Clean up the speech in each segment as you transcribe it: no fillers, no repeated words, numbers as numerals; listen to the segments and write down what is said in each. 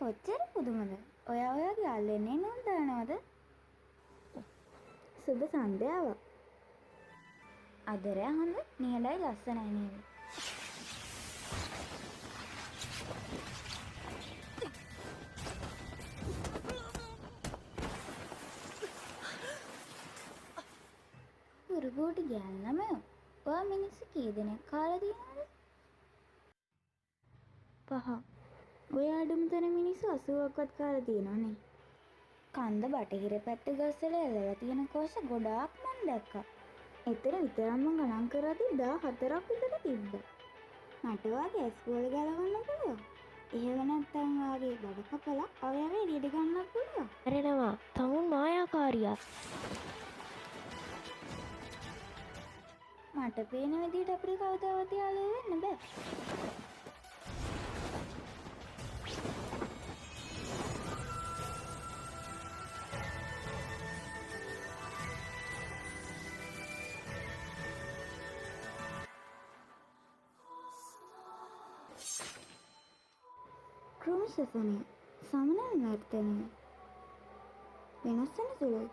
කොච්චර පුදුමද? ඔයා ඔයාගේ අල්ලෙන්නේ නෝන්දානවද? සුබ සන්ධ්‍යාවක්. අදරයා හොඳ නියලයි ලස්සනයි නේද? පුරුබෝටි ගෑන්නම ඔයා මිනිස්සු කී දෙනෙක් කාලා තියෙනවද? 5. ඔය අඩුම තැන මිනිස්සු 80ක්වත් කාලා තියෙනවනේ. කන්ද බටහිර පැත්ත ගස්වල එල්ලලා තියෙන කෝෂ ගොඩාක් මම දැක්කා. එතන විතරක්ම ගණන් කරද්දි 14ක් විතර තිබ්බා. මට වාගේ ඇස්කෝල ගලවන්න පුළුවන්. එහෙම නැත්නම් වාගේ බඩ කපලා අවයව එළියට ගන්නත් පුළුවන්. ඇරෙනවා. තමුන් මායාකාරියක්. මට පේන විදිහට අපිට කවදාවත් යාළුවෝ වෙන්න බෑ. ක්‍රමශසනය සමනල් නර්තනය වෙනස් වෙන සුළුයි.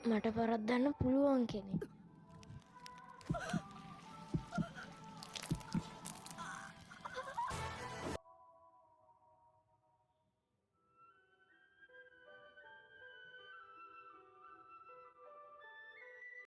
මට පරද්දන්න පුළුවන් කෙනෙක්.